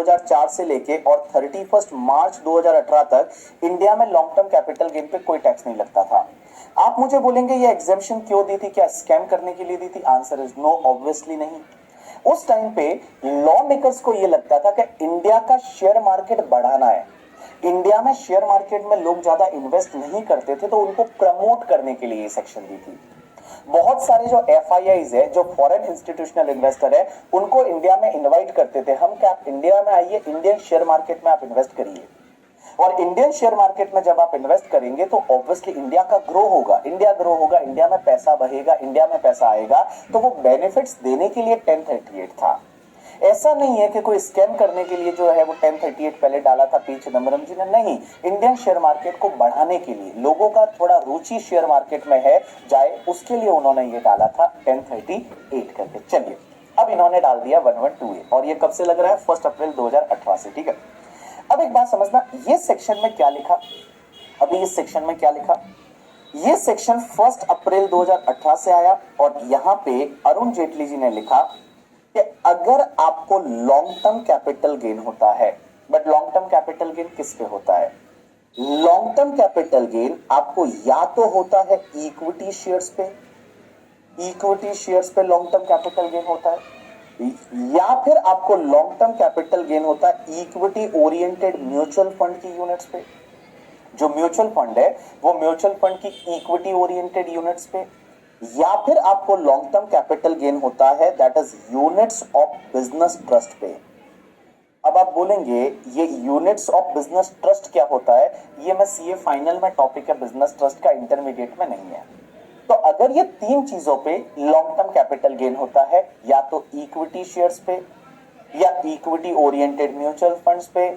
2004 से लेके और 31 मार्च 2018 तक इंडिया में लॉन्ग टर्म कैपिटल गेन पे कोई टैक्स नहीं लगता था। आप मुझे बोलेंगे ये एग्जेम्पशन क्यों दी थी, क्या स्कैम करने के लिए दी थी? आंसर इज नो, ऑब्वियसली नहीं। उस टाइम पे लॉ मेकर्स को ये लगता था कि इंडिया का शेयर मार्केट बढ़ाना है। इंडिया में शेयर मार्केट में लोग ज्यादा इन्वेस्ट नहीं करते थे, तो उनको प्रमोट करने के लिए ये सेक्शन दी थी। बहुत सारे जो FIIs है, जो फॉरेन इंस्टीट्यूशनल इन्वेस्टर है, उनको इंडिया में इनवाइट करते थे, हम क्या आप इंडिया में आइए, इंडियन शेयर मार्केट में आप इन्वेस्ट करिए। और इंडियन शेयर मार्केट में जब आप इन्वेस्ट करेंगे तो ऑब्वियसली इंडिया का ग्रो होगा, इंडिया ग्रो होगा, इंडिया में पैसा बहेगा, इंडिया में पैसा आएगा, तो वो बेनिफिट्स देने के लिए 1038 था। ऐसा नहीं है कि कोई स्कैम करने के लिए जो है वो 1038 पहले डाला था पी चिदम्बरम जी ने, नहीं, इंडियन शेयर मार्केट को बढ़ाने के लिए, लोगों का थोड़ा रुचि शेयर मार्केट में है जाए, उसके लिए उन्होंने ये डाला था 1038 करके। चलिए अब इन्होंने डाल दिया 112A और ये कब से लग रहा है? 1 अप्रैल 2018 से, ठीक है। अब एक बात समझना, ये सेक्शन में क्या लिखा, अभी इस सेक्शन में क्या लिखा, ये सेक्शन 1 अप्रैल 2018 से आया और यहां पे अरुण जेटली जी ने लिखा कि अगर आपको लॉन्ग टर्म कैपिटल गेन होता है, but long term capital gain किस पे होता है? लॉन्ग टर्म कैपिटल गेन आपको या तो होता है इक्विटी शेयर्स पे, इक्विटी शेयर्स पे लॉन्ग टर्म कैपिटल गेन होता है, या फिर आपको लॉन्ग टर्म कैपिटल गेन होता है इक्विटी ओरिएंटेड म्यूचुअल फंड की यूनिट्स पे। जो म्यूचुअल फंड है वो म्यूचुअल फंड की इक्विटी ओरिएंटेड यूनिट्स पे, या फिर आपको लॉन्ग टर्म कैपिटल गेन होता है that is units of business trust पे। अब आप बोलेंगे ये यूनिट्स ऑफ बिजनेस ट्रस्ट क्या होता है? ये मैं सीए फाइनल में टॉपिक है बिजनेस ट्रस्ट का, इंटरमीडिएट में नहीं है। तो अगर ये तीन चीजों पे लॉन्ग टर्म कैपिटल गेन होता है, या तो इक्विटी शेयर्स पे, या इक्विटी ओरिएंटेड म्यूचुअल फंड्स पे,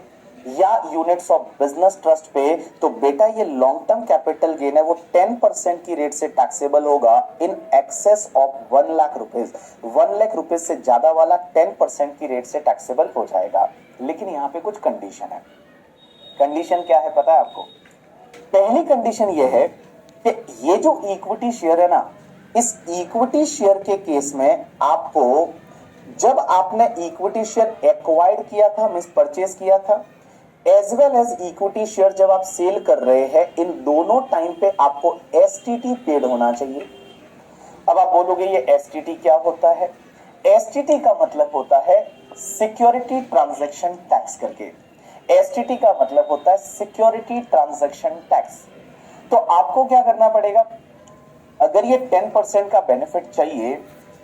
या यूनिट्स ऑफ बिजनेस ट्रस्ट पे, तो बेटा ये लॉन्ग टर्म कैपिटल गेन है वो 10% की रेट से टैक्सेबल होगा in excess of 1 lakh rupees. 1 lakh rupees से ज्यादा वाला 10% की रेट से टैक्सेबल हो जाएगा। लेकिन यहां पे कुछ कंडीशन है। कंडीशन क्या है पता है आपको? पहली कंडीशन ये है कि ये जो इक्विटी शेयर है ना, इस इक्विटी शेयर के केस में आपको, जब आपने इक्विटी शेयर एक्वायर्ड किया था, मींस परचेज किया था, as well as equity share जब आप सेल कर रहे हैं, इन दोनों टाइम पे आपको एसटीटी पेड होना चाहिए। अब आप बोलोगे ये एसटीटी क्या होता है? एसटीटी का मतलब होता है सिक्योरिटी ट्रांजैक्शन टैक्स करके। एसटीटी का मतलब होता है सिक्योरिटी ट्रांजैक्शन टैक्स। तो आपको क्या करना पड़ेगा? अगर ये 10% का बेनिफिट चाहिए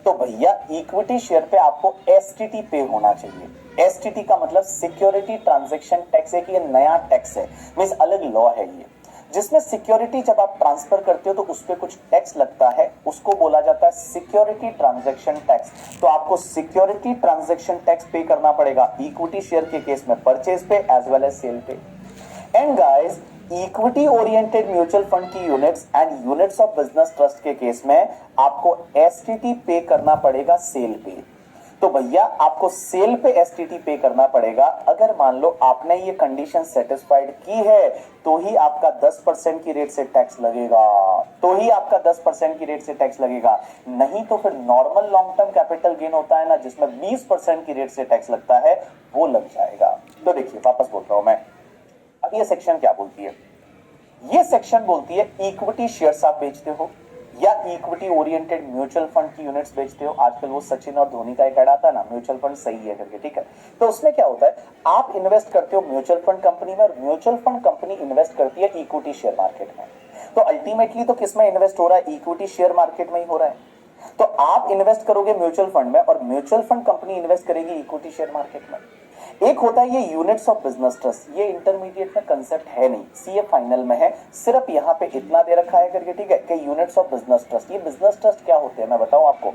तो भैया इक्विटी शेयर पे आपको एसटीटी पे होना चाहिए। एसटीटी का मतलब सिक्योरिटी ट्रांजैक्शन टैक्स है कि ये नया टैक्स है, मींस अलग लॉ है ये, जिसमें सिक्योरिटी जब आप ट्रांसफर करते हो तो उस पर कुछ टैक्स लगता है, उसको बोला जाता है सिक्योरिटी ट्रांजैक्शन टैक्स। तो आपको सिक्योरिटी ट्रांजैक्शन टैक्स पे करना पड़ेगा इक्विटी शेयर के केस में परचेज पे एज वेल एज सेल पे। And guys, equity oriented mutual fund की units and units of business trust के केस में आपको एसटीटी पे करना पड़ेगा सेल पे। तो भैया आपको सेल पे एसटीटी पे करना पड़ेगा। अगर मान लो आपने ये कंडीशन सेटिस्फाइड की है तो ही आपका 10% की रेट से टैक्स लगेगा, तो ही आपका 10% की रेट से टैक्स लगेगा। नहीं तो फिर normal long term capital gain होता है ना, जिसमें 20% की रेट से टैक्स लगता है, वो लग जाएगा। तो देखिए वापस बोल रहा हूं मैं, अब ये सेक्शन क्या बोलती है? ये सेक्शन बोलती है इक्विटी शेयर्स आप बेचते हो या इक्विटी ओरिएंटेड म्यूचुअल फंड की यूनिट्स बेचते हो। आजकल वो सचिन और धोनी का एक ऐड आता है ना, म्यूचुअल फंड सही है करके, ठीक है। तो उसमें क्या होता है, आप इन्वेस्ट करते हो म्यूचुअल फंड कंपनी में और म्यूचुअल फंड कंपनी इन्वेस्ट करती है इक्विटी शेयर मार्केट में। तो अल्टीमेटली तो किसमें इन्वेस्ट हो रहा है? इक्विटी शेयर मार्केट में ही हो रहा है। तो आप इन्वेस्ट करोगे म्यूचुअल फंड में और म्यूचुअल फंड कंपनी इन्वेस्ट करेगी इक्विटी शेयर मार्केट में। एक होता है ये यूनिट्स ऑफ बिजनेस ट्रस्ट, ये इंटरमीडिएट में कंसेप्ट है नहीं, सीए फाइनल में है, सिर्फ यहाँ पे इतना दे रखा है करके, ठीक है, कि यूनिट्स ऑफ बिजनेस ट्रस्ट। ये बिजनेस ट्रस्ट क्या होते हैं मैं बताऊं आपको।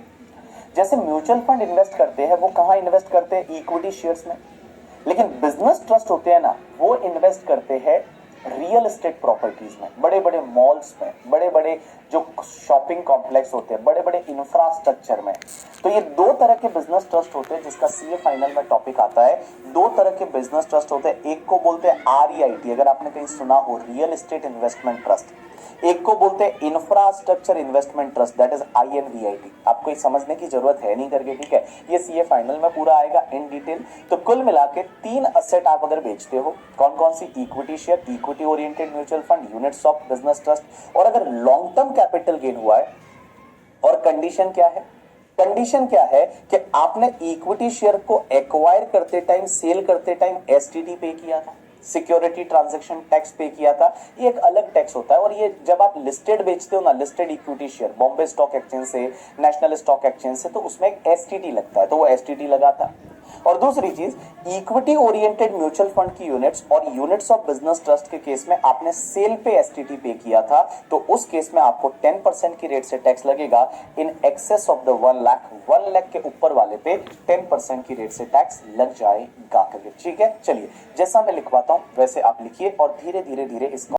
जैसे म्यूचुअल फंड इन्वेस्ट करते हैं, वो कहाँ इन्वेस्ट करते हैं? इक्विटी शेयर्स में। लेकिन बिजनेस ट्रस्ट होते हैं ना, वो इन्वेस्ट करते हैं रियल एस्टेट प्रॉपर्टीज में, बड़े बड़े मॉल्स में, बड़े बड़े जो शॉपिंग कॉम्प्लेक्स होते हैं, बड़े बड़े इंफ्रास्ट्रक्चर में। तो ये दो तरह के बिजनेस ट्रस्ट होते हैं जिसका सीए फाइनल में टॉपिक आता है। दो तरह के बिजनेस ट्रस्ट होते हैं, एक को बोलते हैं आरईआईटी, अगर आपने कहीं सुना हो, रियल एस्टेट इन्वेस्टमेंट ट्रस्ट। एक को बोलते हैं infrastructure investment trust, that is INVIT। आपको ये समझने की जरूरत है नहीं करके, ठीक है, ये सीए फाइनल में पूरा आएगा इन डिटेल। तो कुल मिला के 3 असेट आप अगर बेचते हो, कौन कौन सी? Equity share, equity oriented mutual fund, units of business trust. और अगर लॉन्ग टर्म कैपिटल गेन हुआ है, और कंडीशन क्या है? कंडीशन क्या है कि आपने इक्विटी शेयर को एक्वायर करते टाइम, सेल करते टाइम एसटीटी पे किया था, सिक्योरिटी ट्रांजैक्शन टैक्स पे किया था। ये एक अलग टैक्स होता है, और ये जब आप लिस्टेड बेचते हो ना, listed equity share Bombay stock exchange से, नेशनल स्टॉक एक्सचेंज से, तो उसमें एक एसटीटी लगता है, तो वो एसटीटी लगा था। और दूसरी चीज, इक्विटी ओरिएंटेड म्यूचुअल फंड की यूनिट्स और यूनिट्स ऑफ बिजनेस ट्रस्ट के केस में आपने सेल पे एसटीटी पे किया था, तो उस केस में आपको 10% की रेट से टैक्स लगेगा। In excess of the 1 lakh के ऊपर वाले पे 10% की रेट से टैक्स लग जाएगा। ठीक है, चलिए जैसा मैं लिखवाता हूं वैसे आप लिखिए और धीरे धीरे धीरे इसको